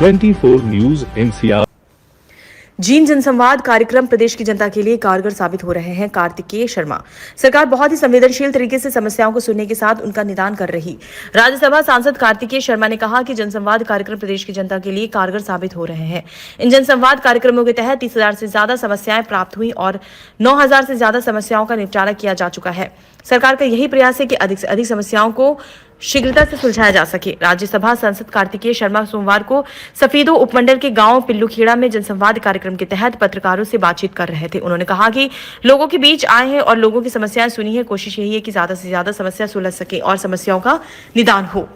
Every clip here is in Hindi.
24 न्यूज NCR। जीन जनसंवाद कार्यक्रम प्रदेश की जनता के लिए कारगर साबित हो रहे हैं। कार्तिकेय शर्मा सरकार बहुत ही संवेदनशील तरीके से समस्याओं को सुनने के साथ उनका निदान कर रही। राज्यसभा सांसद कार्तिकेय शर्मा ने कहा कि जनसंवाद कार्यक्रम प्रदेश की जनता के लिए कारगर साबित हो रहे हैं। इन जनसंवाद कार्यक्रमों के तहत 30,000 से ज्यादा समस्याएं प्राप्त हुई और 9,000 से ज्यादा समस्याओं का निपटारा किया जा चुका है। सरकार का यही प्रयास है कि अधिक से अधिक समस्याओं को शीघ्रता से सुलझाया जा सके। राज्यसभा सांसद कार्तिकेय शर्मा सोमवार को सफीदो उपमंडल के गांव पिल्लूखेड़ा में जनसंवाद कार्यक्रम के तहत पत्रकारों से बातचीत कर रहे थे। उन्होंने कहा कि लोगों के बीच आए हैं और लोगों की समस्याएं सुनी है। कोशिश यही है कि ज्यादा से ज्यादा समस्या सुलझ सके और समस्याओं का निदान हो।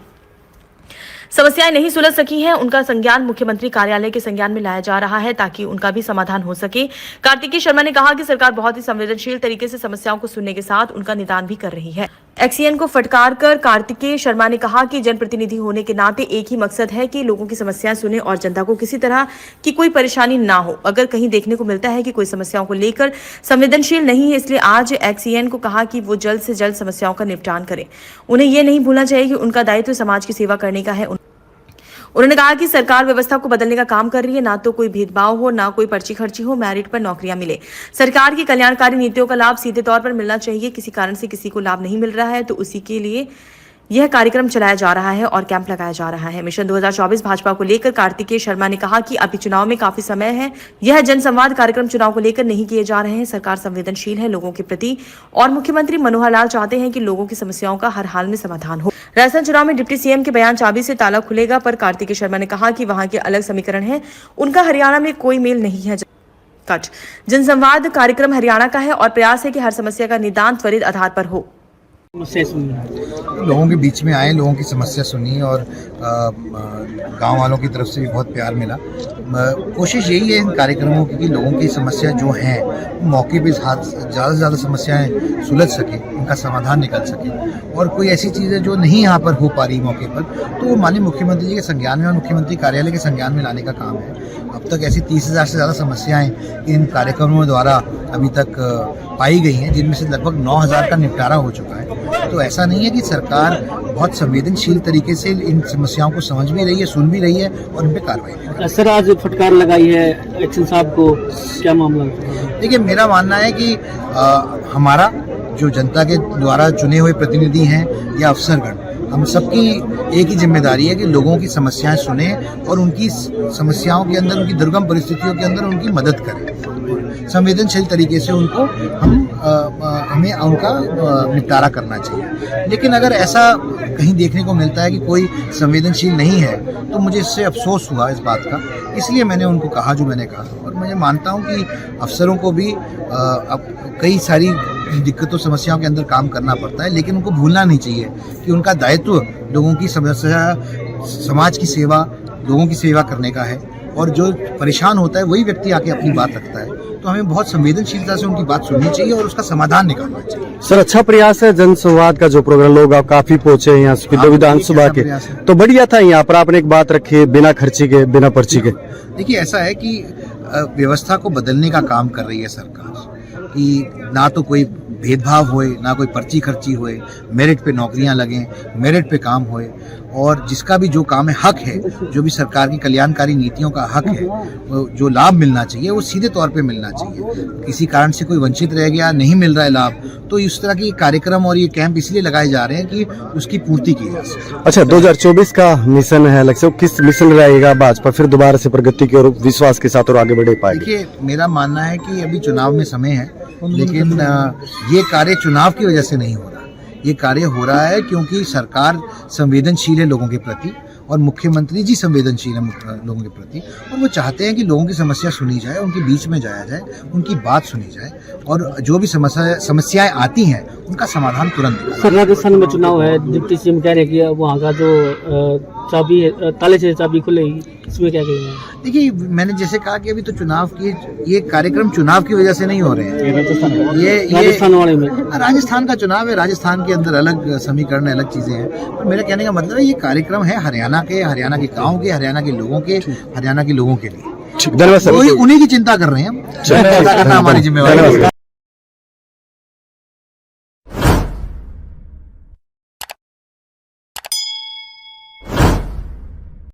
समस्याएं नहीं सुलझ सकी हैं, उनका संज्ञान मुख्यमंत्री कार्यालय के संज्ञान में लाया जा रहा है ताकि उनका भी समाधान हो सके। कार्तिकेय शर्मा ने कहा कि सरकार बहुत ही संवेदनशील तरीके से समस्याओं को सुनने के साथ उनका निदान भी कर रही है। एक्सीएन को फटकार कर कार्तिकेय शर्मा ने कहा कि जनप्रतिनिधि होने के नाते एक ही मकसद है कि लोगों की समस्याएं सुने और जनता को किसी तरह की कोई परेशानी ना हो। अगर कहीं देखने को मिलता है कि कोई समस्याओं को लेकर संवेदनशील नहीं है, इसलिए आज एक्सीएन को कहा कि वो जल्द से जल्द समस्याओं का निपटान करें। उन्हें यह नहीं भूलना चाहिए कि उनका दायित्व समाज की सेवा करने का है। उन्होंने कहा कि सरकार व्यवस्था को बदलने का काम कर रही है, ना तो कोई भेदभाव हो, ना कोई पर्ची खर्ची हो, मेरिट पर नौकरियां मिले। सरकार की कल्याणकारी नीतियों का लाभ सीधे तौर पर मिलना चाहिए। किसी कारण से किसी को लाभ नहीं मिल रहा है तो उसी के लिए यह कार्यक्रम चलाया जा रहा है और कैंप लगाया जा रहा है। मिशन 2024 भाजपा को लेकर कार्तिकेय शर्मा ने कहा कि अभी चुनाव में काफी समय है। यह जनसंवाद कार्यक्रम चुनाव को लेकर नहीं किए जा रहे हैं। सरकार संवेदनशील है लोगों के प्रति और मुख्यमंत्री मनोहर लाल चाहते हैं कि लोगों की समस्याओं का हर हाल में समाधान हो। राजस्थान चुनाव में डिप्टी सीएम के बयान चाबी से ताला खुलेगा पर कार्तिकेय शर्मा ने कहा कि वहां के अलग समीकरण है, उनका हरियाणा में कोई मेल नहीं है। कट जनसंवाद कार्यक्रम हरियाणा का है और प्रयास है कि हर समस्या का निदान त्वरित आधार पर हो। लोगों के बीच में आए, लोगों की समस्या सुनी और गांव वालों की तरफ से भी बहुत प्यार मिला। कोशिश यही है इन कार्यक्रमों की कि लोगों की समस्या जो हैं मौके पे ज़्यादा से ज़्यादा समस्याएं सुलझ सके, उनका समाधान निकल सके और कोई ऐसी चीज़ें जो नहीं यहाँ पर हो पा रही मौके पर तो वो माननीय मुख्यमंत्री जी के संज्ञान में और मुख्यमंत्री कार्यालय के संज्ञान में लाने का काम है। अब तक ऐसी 30,000 से ज़्यादा समस्याएं इन कार्यक्रमों द्वारा अभी तक पाई गई हैं, जिनमें से लगभग 9,000 का निपटारा हो चुका है। तो ऐसा नहीं है कि सरकार बहुत संवेदनशील तरीके से इन समस्याओं को समझ भी रही है, सुन भी रही है और उन पर कार्रवाई भी। सर आज फटकार लगाई है एक्शन साहब को, क्या मामला? देखिए मेरा मानना है कि हमारा जो जनता के द्वारा चुने हुए प्रतिनिधि हैं या अफसरगण, हम सबकी एक ही जिम्मेदारी है कि लोगों की समस्याएं सुने और उनकी समस्याओं के अंदर, उनकी दुर्गम परिस्थितियों के अंदर उनकी मदद करें। संवेदनशील तरीके से उनको हमें उनका निपटारा करना चाहिए। लेकिन अगर ऐसा कहीं देखने को मिलता है कि कोई संवेदनशील नहीं है तो मुझे इससे अफसोस हुआ इस बात का, इसलिए मैंने उनको कहा जो मैंने कहा। और मैं मानता हूं कि अफसरों को भी अब कई सारी दिक्कतों समस्याओं के अंदर काम करना पड़ता है, लेकिन उनको भूलना नहीं चाहिए कि उनका दायित्व लोगों की समस्या, समाज की सेवा, लोगों की सेवा करने का है और जो परेशान होता है वही व्यक्ति आके अपनी बात रखता है। तो हमें बहुत संवेदनशीलता से उनकी बात सुननी चाहिए और उसका समाधान निकालना चाहिए। सर अच्छा प्रयास है जनसंवाद का जो प्रोग्राम, लोग आप काफी पहुंचे हैं यहाँ सफीदो विधानसभा के, तो बढ़िया था। यहाँ पर आपने एक बात रखी, बिना खर्ची के, बिना पर्ची के। देखिए ऐसा है कि व्यवस्था को बदलने का काम कर रही है सरकार कि ना तो कोई भेदभाव होए, ना कोई पर्ची खर्ची होए, मेरिट पे नौकरियां लगें, मेरिट पे काम होए और जिसका भी जो काम है, हक है, जो भी सरकार की कल्याणकारी नीतियों का हक है, जो लाभ मिलना चाहिए वो सीधे तौर पे मिलना चाहिए। किसी कारण से कोई वंचित रह गया, नहीं मिल रहा है लाभ, तो इस तरह के कार्यक्रम और ये कैंप इसलिए लगाए जा रहे हैं कि उसकी पूर्ति की जा सके। अच्छा 2024 का मिशन है, लक्ष्य किस मिशन रहेगा भाजपा फिर दोबारा से प्रगति की और विश्वास के साथ और आगे बढ़े पाएगी? देखिए मेरा मानना है कि अभी चुनाव में समय है, लेकिन ये कार्य चुनाव की वजह से नहीं हो रहा। ये कार्य हो रहा है क्योंकि सरकार संवेदनशील है लोगों के प्रति और मुख्यमंत्री जी संवेदनशील है लोगों के प्रति और वो चाहते हैं कि लोगों की समस्या सुनी जाए, उनके बीच में जाया जाए, उनकी बात सुनी जाए और जो भी समस्याएं आती हैं उनका समाधान तुरंत निकाला। सर राजस्थान में चुनाव है, डिप्टी सीएम कह रहे हैं कि वहाँ का जो चाबी है, ताले से चाबी खुलेगी, इसमें क्या कहेंगे? देखिए मैंने जैसे कहा कि अभी तो चुनाव की, ये कार्यक्रम चुनाव की वजह से नहीं हो रहे हैं। ये राजस्थान वाले में राजस्थान का चुनाव है, राजस्थान के अंदर अलग समीकरण, अलग चीजें हैं। पर मेरा कहने का मतलब है ये कार्यक्रम है हरियाणा के गाँव के, हरियाणा के लोगों के, हरियाणा के लोगों के लिए। धन्यवाद सर। उन्हीं की चिंता कर रहे हैं हम, चिंता करना हमारी जिम्मेवारी है।